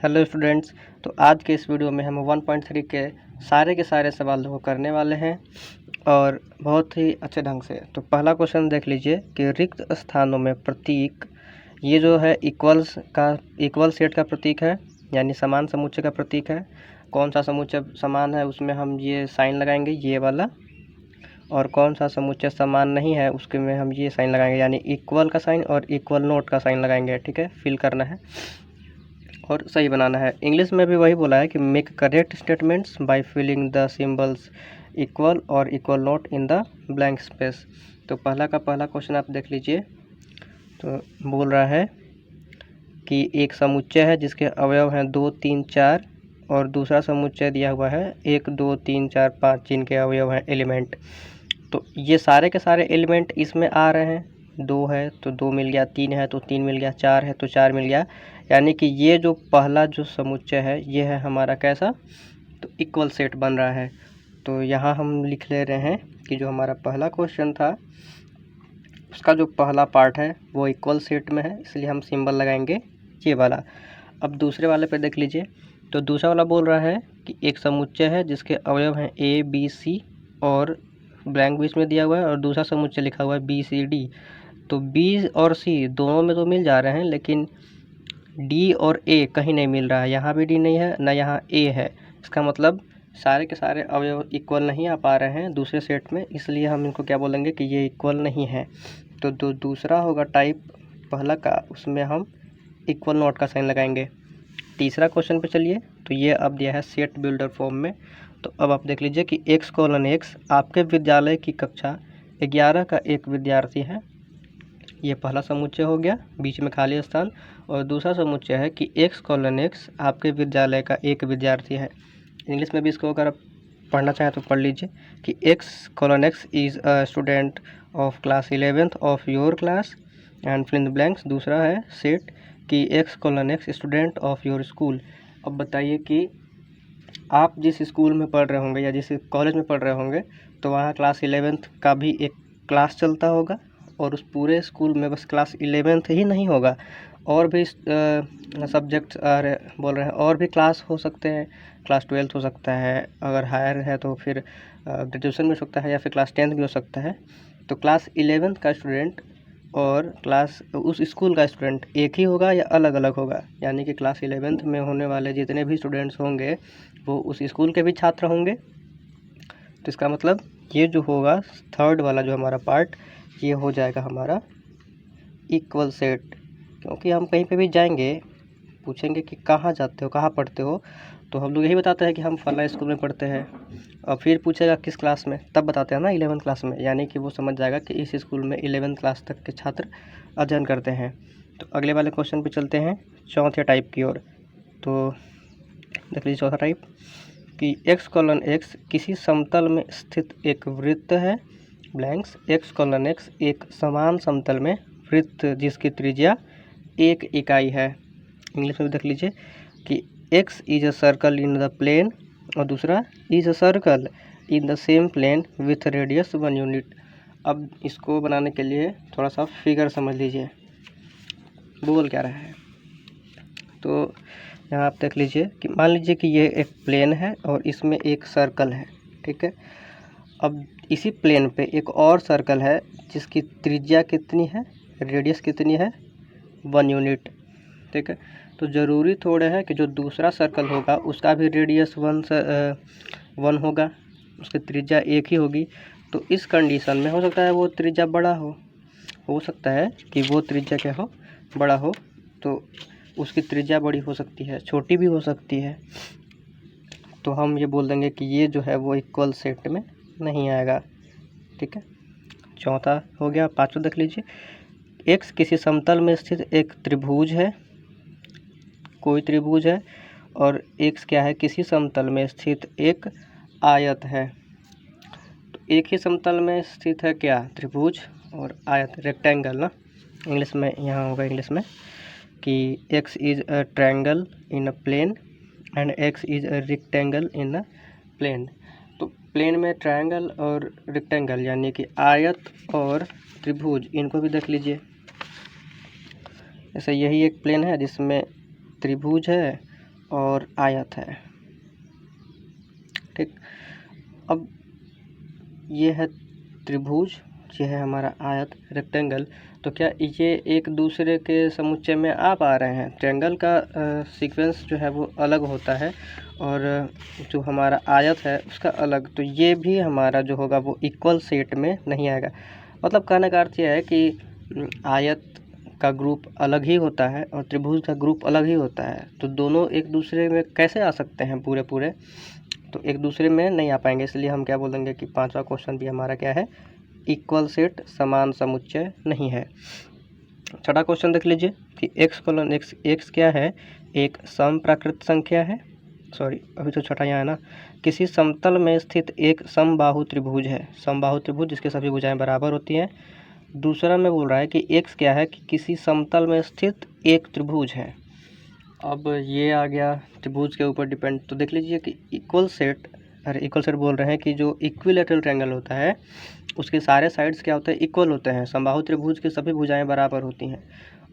Hello students. तो आज के इस वीडियो में हम 1.3 के सारे सवालों को करने वाले हैं और बहुत ही अच्छे ढंग से। तो पहला क्वेश्चन देख लीजिए कि रिक्त स्थानों में प्रतीक, ये जो है इक्वल सेट का प्रतीक है, यानी समान समुच्चय का प्रतीक है। कौन सा समुच्चय समान है उसमें हम ये साइन लगाएंगे, ये वाला, और कौन सा समुच्चय समान नहीं है उसके में हम ये साइन लगाएंगे, यानी इक्वल का साइन और इक्वल नोट का साइन लगाएंगे। ठीक है, फिल करना है और सही बनाना है। इंग्लिश में भी वही बोला है कि make correct statements by filling the symbols equal और equal not in the blank space. तो पहला क्वेश्चन आप देख लीजिए। तो बोल रहा है कि एक समुच्चय है जिसके अवयव हैं 2, 3, 4 और दूसरा समुच्चय दिया हुआ है 1, 2, 3, 4, 5 जिनके अवयव हैं एलिमेंट। तो ये सारे के सारे एलिमेंट इसमें आ रहे हैं। 2 है तो 2 मिल गया, 3 है तो 3 मिल गया, 4 है तो 4 मिल गया, यानी कि ये जो पहला जो समुच्चय है ये है हमारा कैसा, तो इक्वल सेट बन रहा है। तो यहाँ हम लिख ले रहे हैं कि जो हमारा पहला क्वेश्चन था उसका जो पहला पार्ट है वो इक्वल सेट में है, इसलिए हम सिंबल लगाएंगे ये वाला। अब दूसरे वाले पे देख लीजिए। तो दूसरा वाला बोल रहा है कि एक समुच्चय है जिसके अवयव हैं A, B, C और ब्लैंक बीच में दिया हुआ है, और दूसरा समुच्चय लिखा हुआ है B, C, D। तो B और C दोनों में तो मिल जा रहे हैं, लेकिन D और A कहीं नहीं मिल रहा है। यहाँ भी D नहीं है, ना यहाँ A है। इसका मतलब सारे के सारे अवयव इक्वल नहीं आ पा रहे हैं दूसरे सेट में, इसलिए हम इनको क्या बोलेंगे कि ये इक्वल नहीं है। तो दूसरा होगा टाइप पहला का, उसमें हम इक्वल नोट का साइन लगाएंगे। तीसरा क्वेश्चन पे चलिए। तो ये अब दिया है सेट बिल्डर फॉर्म में। तो अब आप देख लीजिए कि x:x आपके विद्यालय की कक्षा 11 का एक विद्यार्थी है। ये पहला समुच्चय हो गया, बीच में खाली स्थान। और दूसरा समुच्चय है कि x:x आपके विद्यालय का एक विद्यार्थी है। इंग्लिश में भी इसको अगर आप पढ़ना चाहें तो पढ़ लीजिए कि x:x is a student of class 11th of your class and fill in the blanks. दूसरा है सेट कि x:x student of your school. अब बताइए कि आप जिस स्कूल में पढ़ रहे होंगे या जिस कॉलेज में पढ़ रहे होंगे तो वहाँ क्लास 11th का भी एक क्लास चलता होगा, और उस पूरे स्कूल में बस क्लास 11th ही नहीं होगा, और भी सब्जेक्ट बोल रहे हैं, और भी क्लास हो सकते हैं। क्लास 12th हो सकता है, अगर हायर है तो फिर ग्रेजुएशन भी हो सकता है, या फिर क्लास 10th भी हो सकता है। तो क्लास 11th का स्टूडेंट और क्लास उस स्कूल का स्टूडेंट एक ही होगा या अलग अलग होगा, यानी कि क्लास 11th में होने वाले जितने भी स्टूडेंट्स होंगे वो उस स्कूल के भी छात्र होंगे। तो इसका मतलब ये जो होगा थर्ड वाला जो हमारा पार्ट, ये हो जाएगा हमारा इक्वल सेट। क्योंकि हम कहीं पे भी जाएंगे, पूछेंगे कि कहाँ जाते हो, कहाँ पढ़ते हो, तो हम लोग यही बताते हैं कि हम फला स्कूल में पढ़ते हैं। और फिर पूछेगा किस क्लास में, तब बताते हैं ना 11th क्लास में, यानी कि वो समझ जाएगा कि इस स्कूल में 11th क्लास तक के छात्र अध्ययन करते हैं। तो अगले वाले क्वेश्चन पे चलते हैं, चौथे टाइप की ओर। तो देख लीजिए चौथा टाइप कि x:x किसी समतल में स्थित एक वृत्त है, ब्लैंक्स। x:x एक समान समतल में वृत्त जिसकी त्रिज्या 1 इकाई है। इंग्लिश में देख लीजिए कि x is a circle in the plane, और दूसरा is a circle in the same plane with radius 1 unit. अब इसको बनाने के लिए थोड़ा सा फिगर समझ लीजिए बोल क्या रहा है। तो यहाँ आप देख लीजिए कि मान लीजिए कि ये एक प्लेन है और इसमें एक सर्कल है, ठीक है। अब इसी प्लेन पे एक और सर्कल है जिसकी त्रिज्या कितनी है, रेडियस कितनी है, 1 यूनिट, ठीक है। तो ज़रूरी थोड़े है कि जो दूसरा सर्कल होगा उसका भी रेडियस 1 होगा, उसकी त्रिज्या 1 ही होगी। तो इस कंडीशन में हो सकता है वो त्रिज्या बड़ा हो सकता है कि वो त्रिज्या क्या हो, बड़ा हो। तो उसकी त्रिज्या बड़ी हो सकती है, छोटी भी हो सकती है। तो हम ये बोल देंगे कि ये जो है वो इक्वल सेट में नहीं आएगा, ठीक है। चौथा हो गया। पांचवा देख लीजिए, एक्स किसी समतल में स्थित एक त्रिभुज है, कोई त्रिभुज है, और एक्स क्या है, किसी समतल में स्थित एक आयत है। तो एक ही समतल में स्थित है क्या, त्रिभुज और आयत, रेक्टेंगल ना। इंग्लिश में यहाँ होगा इंग्लिश में कि x is a triangle in a plane and x is a rectangle in a plane. तो प्लेन में ट्रायंगल और रेक्टेंगल यानी कि आयत और त्रिभुज, इनको भी देख लीजिए। जैसे यही एक प्लेन है जिसमें त्रिभुज है और आयत है। ठीक, अब ये है त्रिभुज, ये है हमारा आयत रेक्टेंगल। तो क्या ये एक दूसरे के समुच्चय में आ पा रहे हैं? ट्रायंगल का सीक्वेंस जो है वो अलग होता है और जो हमारा आयत है उसका अलग। तो ये भी हमारा जो होगा वो इक्वल सेट में नहीं आएगा। मतलब कहने का अर्थ यह है कि आयत का ग्रुप अलग ही होता है और त्रिभुज का ग्रुप अलग ही होता है। तो दोनों एक दूसरे में कैसे आ सकते हैं पूरे पूरे? तो एक दूसरे में नहीं आ पाएंगे। इसलिए हम क्या बोलेंगे कि पांचवा क्वेश्चन भी हमारा क्या है, इक्वल सेट, समान समुच्चय नहीं है। छठा क्वेश्चन देख लीजिए कि x कोलन x क्या है, एक समप्राकृत संख्या है। सॉरी, अभी तो छठा यहाँ है ना। किसी समतल में स्थित एक समबाहु त्रिभुज है, समबाहु त्रिभुज जिसके सभी भुजाएं बराबर होती हैं। दूसरा में बोल रहा है कि x क्या है, कि किसी समतल में स्थित एक त्रिभुज है। अब ये आ गया त्रिभुज के ऊपर डिपेंड। तो देख लीजिए कि इक्वल सेट बोल रहे हैं कि जो इक्विलैटरल ट्रायंगल होता है उसके सारे साइड्स क्या होते हैं, इक्वल होते हैं। समबाहु त्रिभुज की सभी भुजाएं बराबर होती हैं।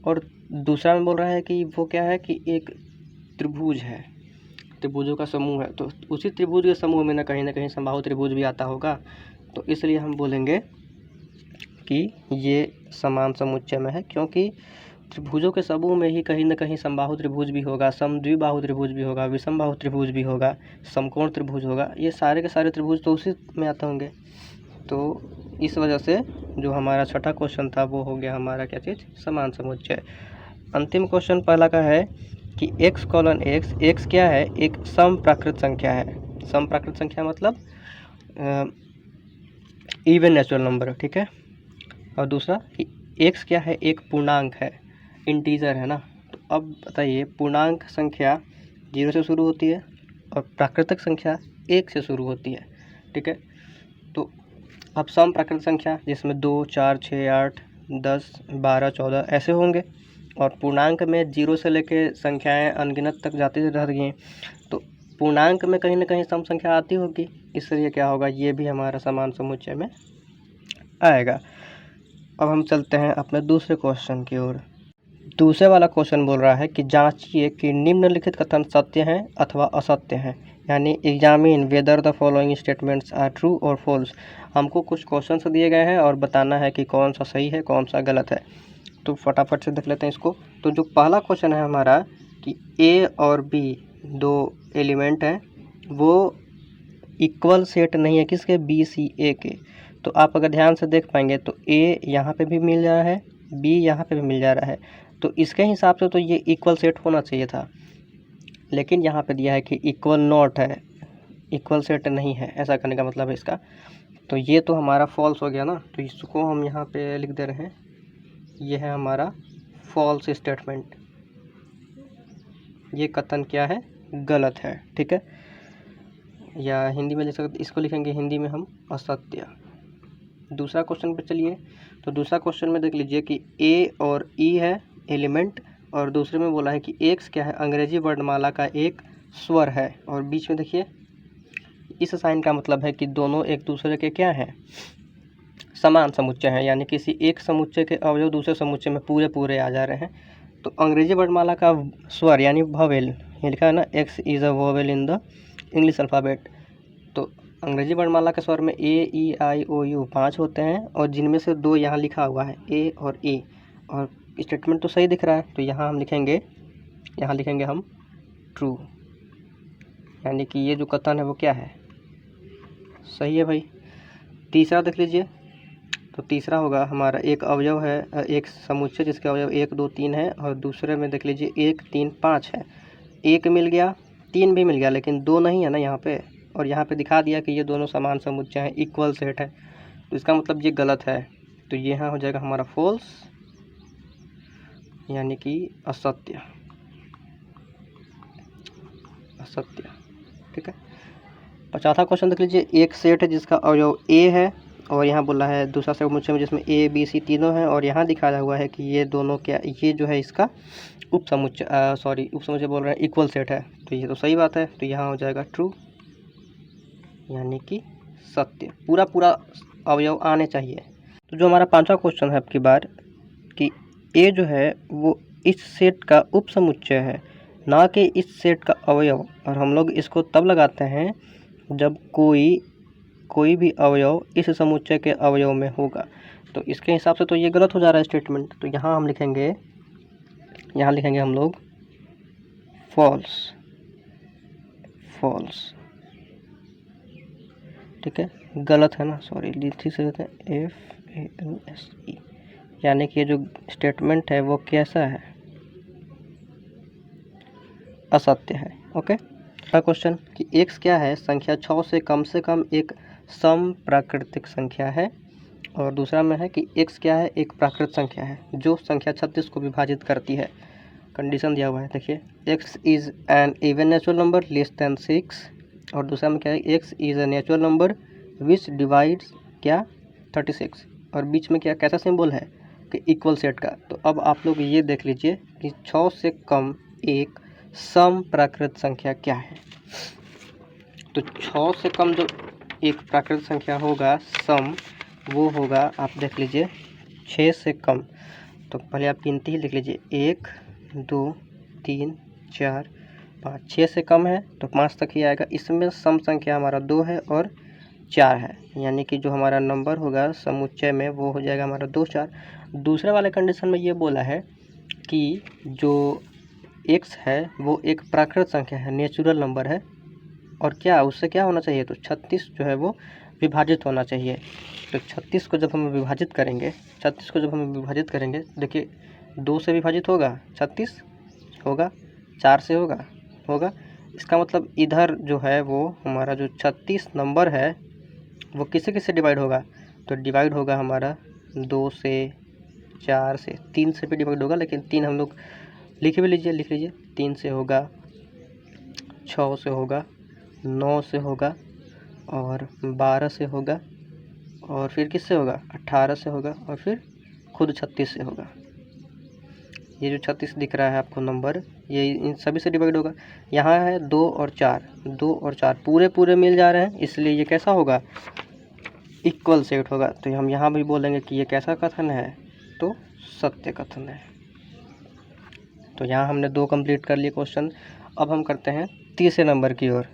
और दूसरा में बोल रहा है कि वो क्या है, कि एक त्रिभुज है, त्रिभुजों का समूह है। तो उसी त्रिभुज के समूह में ना कहीं समबाहु त्रिभुज भी आता होगा। तो इसलिए हम बोलेंगे कि ये समान समुच्चय में है, क्योंकि त्रिभुजों के समूह में ही कहीं ना कहीं समबाहु त्रिभुज भी होगा, समद्विबाहु त्रिभुज भी होगा, विषमबाहु त्रिभुज भी होगा, समकोण त्रिभुज होगा। ये सारे के सारे त्रिभुज तो उसी में आते होंगे। तो इस वजह से जो हमारा छठा क्वेश्चन था वो हो गया हमारा क्या चीज़, समान समुच्चय। अंतिम क्वेश्चन पहला का है कि x कोलन x क्या है, एक समप्राकृत संख्या है। समप्राकृत संख्या मतलब इवन नेचुरल नंबर, ठीक है। और दूसरा कि x क्या है, एक पूर्णांक है, इंटीजर है ना। तो अब बताइए, पूर्णांक संख्या 0 से शुरू होती है और प्राकृतिक संख्या 1 से शुरू होती है, ठीक है। तो अब सम प्राकृतिक संख्या जिसमें 2, 4, 6, 8, 10, 12, 14 ऐसे होंगे, और पूर्णांक में 0 से लेके संख्याएं अनगिनत तक जाती रहती हैं। तो पूर्णांक में कहीं ना कहीं सम संख्या आती होगी, इसलिए क्या होगा, ये भी हमारा समान समुच्चय में आएगा। अब हम चलते हैं अपने दूसरे क्वेश्चन की ओर। दूसरे वाला क्वेश्चन बोल रहा है कि जांचिए कि निम्नलिखित कथन सत्य हैं अथवा असत्य हैं, यानी examine whether the following statements are true और फॉल्स। हमको कुछ क्वेश्चंस दिए गए हैं और बताना है कि कौन सा सही है कौन सा गलत है। तो फटाफट से देख लेते हैं इसको। तो जो पहला क्वेश्चन है हमारा कि ए और बी दो एलिमेंट हैं, वो इक्वल सेट नहीं है किसके, बी सी ए के। तो आप अगर ध्यान से देख पाएंगे तो ए यहाँ पे भी मिल जा रहा है, बी यहाँ पे भी मिल जा रहा है। तो इसके हिसाब से तो ये इक्वल सेट होना चाहिए था, लेकिन यहाँ पे दिया है कि इक्वल नॉट है, इक्वल सेट नहीं है। ऐसा करने का मतलब है इसका, तो ये तो हमारा फॉल्स हो गया ना। तो इसको हम यहाँ पे लिख दे रहे हैं, ये है हमारा फॉल्स स्टेटमेंट। ये कथन क्या है, गलत है, ठीक है। या हिंदी में लिख सकते, इसको लिखेंगे हिंदी में हम असत्य। दूसरा क्वेश्चन पे चलिए। तो दूसरा क्वेश्चन में देख लीजिए कि ए और ई है एलिमेंट, और दूसरे में बोला है कि एक्स क्या है, अंग्रेजी वर्णमाला का एक स्वर है। और बीच में देखिए इस साइन का मतलब है कि दोनों एक दूसरे के क्या हैं, समान समुच्चय हैं, यानी किसी एक समुच्चय के अवयव दूसरे समुच्चय में पूरे पूरे आ जा रहे हैं। तो अंग्रेजी वर्णमाला का स्वर यानी वोवेल, ये लिखा है ना, x is a vowel in the English alphabet. तो अंग्रेजी वर्णमाला के स्वर में ए, ई, आई, ओ, यू 5 होते हैं, और जिनमें से 2 यहाँ लिखा हुआ है, ए और ई। और स्टेटमेंट तो सही दिख रहा है, तो यहाँ हम लिखेंगे, यहाँ लिखेंगे हम ट्रू, यानी कि ये जो कथन है वो क्या है, सही है भाई। तीसरा देख लीजिए। तो तीसरा होगा हमारा, एक अवयव है, एक समुच्चय जिसके अवयव 1, 2, 3 है, और दूसरे में देख लीजिए 1, 3, 5 है। 1 मिल गया, 3 भी मिल गया, लेकिन 2 नहीं है ना यहाँ पे। और यहाँ पे दिखा दिया कि ये दोनों समान समुच्चय हैं, इक्वल सेट है। तो इसका मतलब ये गलत है। तो ये यहाँ हो जाएगा हमारा फॉल्स, यानी कि असत्य, असत्य, ठीक है। और चौथा क्वेश्चन देख लीजिए, एक सेट है जिसका अवयव ए है, और यहाँ बोला है दूसरा समुच्चय में जिसमें ए, बी, सी तीनों हैं, और यहाँ दिखाया हुआ है कि ये दोनों क्या, ये जो है इसका उपसमुच्चय बोल रहे हैं इक्वल सेट है। तो ये तो सही बात है, तो यहाँ हो जाएगा ट्रू, यानी कि सत्य, पूरा पूरा अवयव आने चाहिए। तो जो हमारा पांचवा क्वेश्चन है अब की बार कि ए जो है वो इस सेट का उपसमुच्चय है, ना कि इस सेट का अवयव। और हम लोग इसको तब लगाते हैं जब कोई भी अवयव इस समुच्चय के अवयव में होगा। तो इसके हिसाब से तो ये गलत हो जा रहा है स्टेटमेंट। तो यहाँ लिखेंगे हम लोग फॉल्स। ठीक है, गलत है ना, सॉरी, लिखी से देते हैं FALSE, यानी कि ये जो स्टेटमेंट है वो कैसा है, असत्य है। ओके। अगला क्वेश्चन कि x क्या है, संख्या 6 से कम एक सम प्राकृतिक संख्या है। और दूसरा में है कि x क्या है, एक प्राकृत संख्या है जो संख्या 36 को विभाजित करती है। कंडीशन दिया हुआ है, देखिए, x is an even natural number less than 6। और दूसरा में क्या है, x is a natural number which divides क्या 36। और बीच में क्या कैसा सिंबल है कि इक्वल सेट का। तो अब आप लोग ये देख लीजिए कि 6 से कम एक सम प्राकृत संख्या क्या है। तो 6 से कम जो एक प्राकृत संख्या होगा सम, वो होगा, आप देख लीजिए, 6 से कम। तो पहले आप गिनती ही लिख लीजिए, 1 2 3 4 5। 6 से कम है तो 5 तक ही आएगा। इसमें सम संख्या हमारा 2 है और 4 है, यानी कि जो हमारा नंबर होगा समुच्चय में वो हो जाएगा हमारा 2 4। दूसरे वाले कंडीशन में ये बोला है कि जो x है वो एक प्राकृत संख्या है, नेचुरल नंबर है, और क्या उससे क्या होना चाहिए, तो 36 जो है वो विभाजित होना चाहिए। तो 36 को जब हम विभाजित करेंगे, देखिए, 2 से विभाजित होगा 36 होगा, 4 से होगा। इसका मतलब इधर जो है वो हमारा जो 36 नंबर है वो किससे डिवाइड होगा, तो डिवाइड होगा हमारा 2 से, 4 से, 3 से भी डिवाइड होगा, लेकिन 3 हम लोग लिख लीजिए 3 से होगा, 6 से होगा, 9 से होगा, और 12 से होगा, और फिर किससे होगा, 18 से होगा, और फिर खुद 36 से होगा। ये जो 36 दिख रहा है आपको नंबर, ये इन सभी से डिवाइड होगा। यहाँ है 2 और 4 पूरे मिल जा रहे हैं, इसलिए ये कैसा होगा, इक्वल सेट होगा। तो हम यहाँ भी बोलेंगे कि ये कैसा कथन है, तो सत्य कथन है। तो यहाँ हमने 2 कंप्लीट कर लिए क्वेश्चन। अब हम करते हैं तीसरे नंबर की ओर।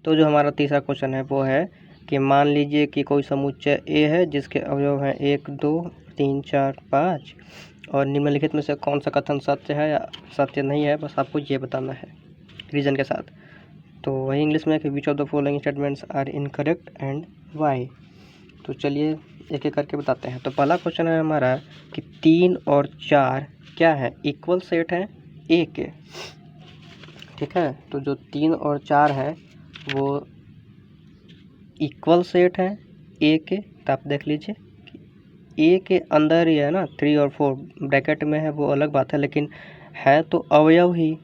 तो जो हमारा तीसरा क्वेश्चन है वो है कि मान लीजिए कि कोई समुच्चय A है जिसके अवयव हैं 1 2 3 4 5, और निम्नलिखित में से कौन सा कथन सत्य है या सत्य नहीं है, बस आपको ये बताना है रीजन के साथ। तो वही इंग्लिश में है कि which of the following statements are incorrect and why. तो चलिए एक एक करके बताते हैं। तो पहला क्वेश्चन है हमारा कि 3 और 4 क्या है, इक्वल सेट है A के। ठीक है, तो जो 3 और 4 है वो इक्वल सेट है A के। तो आप देख लीजिए A के अंदर ही है ना, 3 और 4 ब्रैकेट में है वो अलग बात है, लेकिन है तो अवयव ही।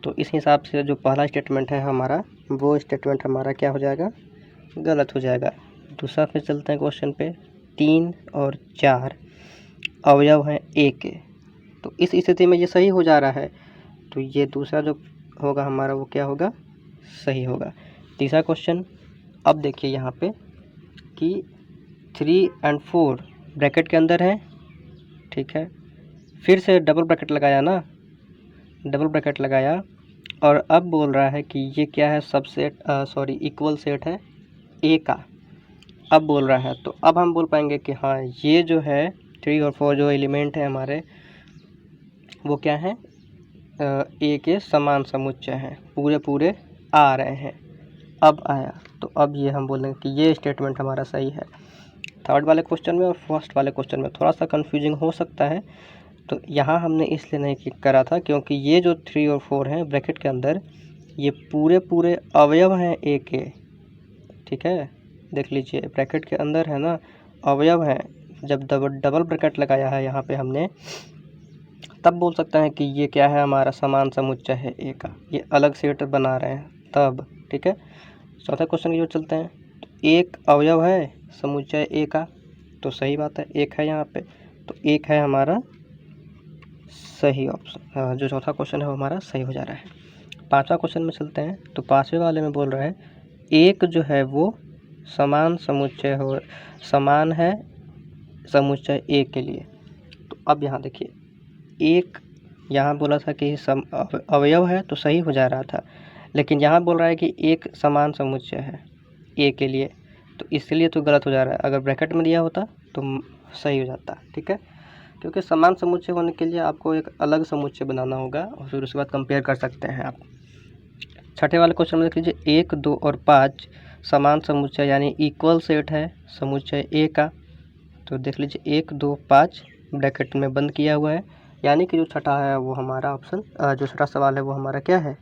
तो इस हिसाब से जो पहला स्टेटमेंट है हमारा, वो स्टेटमेंट हमारा क्या हो जाएगा, गलत हो जाएगा। दूसरा पे चलते हैं क्वेश्चन पे, 3 और 4 अवयव हैं A के। तो इस स्थिति में ये सही हो जा रहा है, तो ये दूसरा जो होगा हमारा वो क्या होगा, सही होगा। तीसरा क्वेश्चन, अब देखिए यहाँ पे कि 3 और 4 ब्रैकेट के अंदर है। ठीक है, फिर से डबल ब्रैकेट लगाया, और अब बोल रहा है कि ये क्या है, सबसेट इक्वल सेट है A का। अब बोल रहा है, तो अब हम बोल पाएंगे कि हाँ, ये जो है 3 और 4 जो एलिमेंट है हमारे, वो क्या है, A के समान समुच्चय हैं, पूरे आ रहे हैं। अब आया, तो अब ये हम बोलेंगे कि ये स्टेटमेंट हमारा सही है। थर्ड वाले क्वेश्चन में और फर्स्ट वाले क्वेश्चन में थोड़ा सा कन्फ्यूजिंग हो सकता है, तो यहाँ हमने इसलिए नहीं करा था क्योंकि ये जो 3 और 4 हैं ब्रैकेट के अंदर, ये पूरे अवयव हैं A के। ठीक है, देख लीजिए ब्रैकेट के अंदर है ना, अवयव हैं। जब डबल ब्रैकेट लगाया है यहाँ पे हमने, तब बोल सकते हैं कि ये क्या है, हमारा समान समुच्चय है A का, ये अलग सेट बना रहे हैं तब। ठीक है, चौथा क्वेश्चन की ओर चलते हैं। तो एक अवयव है समुच्चय A का, तो सही बात है, एक है यहाँ पे, तो एक है हमारा सही ऑप्शन। जो चौथा क्वेश्चन है वो हमारा सही हो जा रहा है। पांचवा क्वेश्चन में चलते हैं। तो पांचवें वाले में बोल रहा है एक जो है वो समान है समुच्चय A के लिए। तो अब यहाँ देखिए, एक यहाँ बोला था कि अवयव है तो सही हो जा रहा था, लेकिन यहाँ बोल रहा है कि एक समान समुच्चय है ए के लिए, तो इसलिए तो गलत हो जा रहा है। अगर ब्रैकेट में दिया होता तो सही हो जाता। ठीक है, क्योंकि समान समुच्चय होने के लिए आपको एक अलग समुच्चय बनाना होगा और फिर उसके बाद कंपेयर कर सकते हैं आप। छठे वाले क्वेश्चन में देख लीजिए, 1, 2 और 5 समान समुच्चय यानी इक्वल सेट है समुच्चय ए का। तो देख लीजिए 1, 2, 5 ब्रैकेट में बंद किया हुआ है, यानी कि जो छठा है वो हमारा ऑप्शन, जो छठा सवाल है वो हमारा क्या है,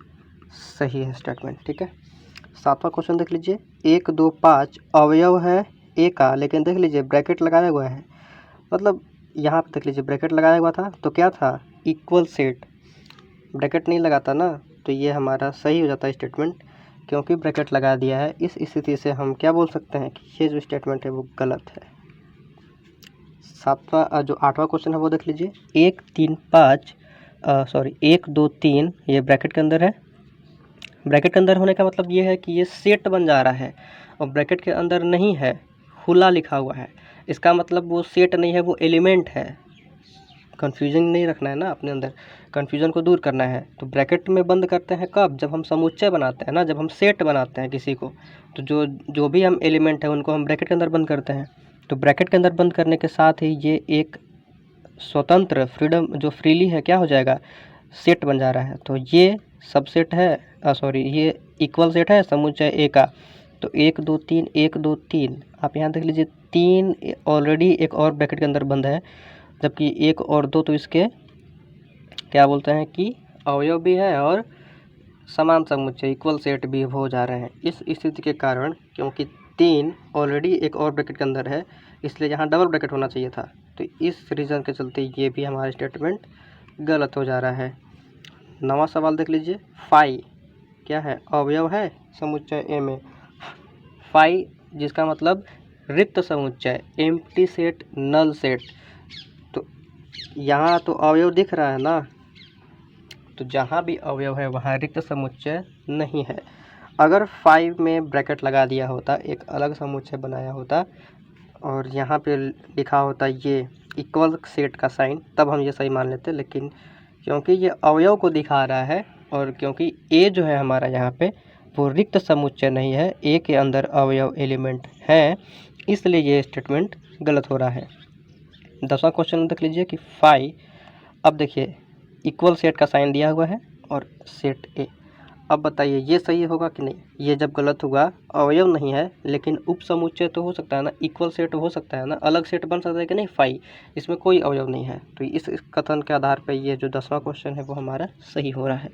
सही है स्टेटमेंट। ठीक है, सातवां क्वेश्चन देख लीजिए, 1, 2, 5 अवयव है ए का, लेकिन देख लीजिए ब्रैकेट लगाया हुआ है, मतलब यहाँ पे देख लीजिए ब्रैकेट लगाया हुआ था तो क्या था, इक्वल सेट। ब्रैकेट नहीं लगाता ना तो ये हमारा सही हो जाता है स्टेटमेंट, क्योंकि ब्रैकेट लगा दिया है। इस स्थिति से हम क्या बोल सकते हैं कि ये जो स्टेटमेंट है वो गलत है। जो आठवां क्वेश्चन है वो देख लीजिए, 1, 2, 3 ये ब्रैकेट के अंदर है। ब्रैकेट के अंदर होने का मतलब ये है कि ये सेट बन जा रहा है, और ब्रैकेट के अंदर नहीं है, खुला लिखा हुआ है, इसका मतलब वो सेट नहीं है, वो एलिमेंट है। कन्फ्यूजन नहीं रखना है ना अपने अंदर, कन्फ्यूजन को दूर करना है। तो ब्रैकेट में बंद करते हैं कब, जब हम समुच्चय बनाते हैं ना, जब हम सेट बनाते हैं किसी को, तो जो भी हम एलिमेंट है उनको हम ब्रैकेट के अंदर बंद करते हैं। तो ब्रैकेट के अंदर बंद करने के साथ ही ये एक स्वतंत्र फ्रीडम जो फ्रीली है क्या हो जाएगा, सेट बन जा रहा है। तो ये सबसेट है, ये इक्वल सेट है समुच्चय ए का। तो 1, 2, 3 1, 2, 3 आप यहाँ देख लीजिए, 3 ऑलरेडी एक और ब्रैकेट के अंदर बंद है, जबकि 1 और 2 तो इसके क्या बोलते हैं कि अवयव भी है और समान समुच्चय इक्वल सेट भी हो जा रहे हैं। इस स्थिति के कारण, क्योंकि 3 ऑलरेडी एक और ब्रैकेट के अंदर है, इसलिए यहाँ डबल ब्रैकेट होना चाहिए था। तो इस रीज़न के चलते ये भी हमारा स्टेटमेंट गलत हो जा रहा है। 9वां सवाल देख लीजिए, 5 क्या है, अवयव है समुच्चय ए में। 5 जिसका मतलब रिक्त समुच्चय, एम्प्टी सेट, नल सेट। तो यहाँ तो अवयव दिख रहा है ना, तो जहाँ भी अवयव है वहाँ रिक्त समुच्चय नहीं है। अगर 5 में ब्रैकेट लगा दिया होता, एक अलग समुच्चय बनाया होता और यहाँ पे लिखा होता ये इक्वल सेट का साइन, तब हम ये सही मान लेते। लेकिन क्योंकि ये अवयव को दिखा रहा है और क्योंकि ए जो है हमारा यहाँ पे वो रिक्त समुच्चय नहीं है, ए के अंदर अवयव एलिमेंट है, इसलिए ये स्टेटमेंट गलत हो रहा है। 10वां क्वेश्चन देख लीजिए कि 5, अब देखिए इक्वल सेट का साइन दिया हुआ है और सेट ए। अब बताइए ये सही होगा कि नहीं। ये जब गलत होगा, अवयव नहीं है लेकिन उप समुच्चय तो हो सकता है ना, इक्वल सेट हो सकता है ना, अलग सेट बन सकता है कि नहीं। 5 इसमें कोई अवयव नहीं है, तो इस कथन के आधार पर ये जो 10वां क्वेश्चन है वो हमारा सही हो रहा है।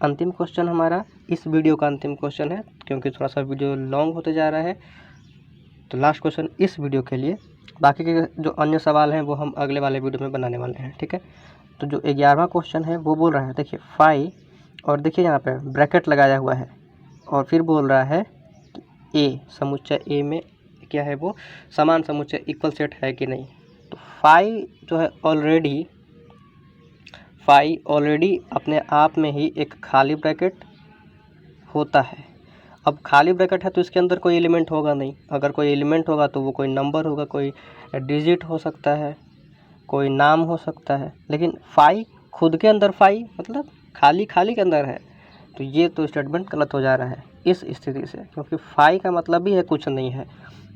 अंतिम क्वेश्चन हमारा इस वीडियो का अंतिम क्वेश्चन है, क्योंकि थोड़ा सा वीडियो लॉन्ग होते जा रहा है, तो लास्ट क्वेश्चन इस वीडियो के लिए। बाकी के जो अन्य सवाल हैं वो हम अगले वाले वीडियो में बनाने वाले हैं। ठीक है, तो जो 11वां क्वेश्चन है वो बोल रहा है, देखिए 5 और देखिए यहाँ पे ब्रैकेट लगाया हुआ है और फिर बोल रहा है कि ए समुच्चय ए में क्या है, वो समान समुच्चय इक्वल सेट है कि नहीं। तो 5 जो है ऑलरेडी अपने आप में ही एक खाली ब्रैकेट होता है। अब खाली ब्रैकेट है तो इसके अंदर कोई एलिमेंट होगा नहीं, अगर कोई एलिमेंट होगा तो वो कोई नंबर होगा, कोई डिजिट हो सकता है, कोई नाम हो सकता है। लेकिन 5 खुद के अंदर 5 मतलब खाली के अंदर है, तो ये तो स्टेटमेंट गलत हो जा रहा है इस स्थिति से, क्योंकि 5 का मतलब ही है कुछ नहीं है।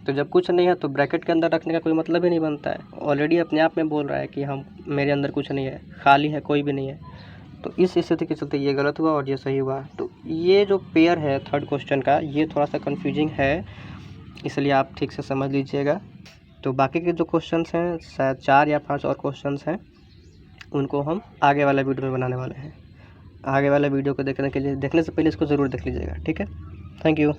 तो जब कुछ नहीं है तो ब्रैकेट के अंदर रखने का कोई मतलब ही नहीं बनता है। ऑलरेडी अपने आप में बोल रहा है कि मेरे अंदर कुछ नहीं है, खाली है, कोई भी नहीं है। तो इस स्थिति के चलते ये गलत हुआ और ये सही हुआ। तो ये जो पेयर है थर्ड क्वेश्चन का, ये थोड़ा सा कन्फ्यूजिंग है, इसलिए आप ठीक से समझ लीजिएगा। तो बाकी के जो क्वेश्चंस हैं, शायद 4 या 5 और क्वेश्चंस हैं, उनको हम आगे वाला वीडियो में बनाने वाले हैं। आगे वाला वीडियो को देखने से पहले इसको ज़रूर देख लीजिएगा। ठीक है, थैंक यू।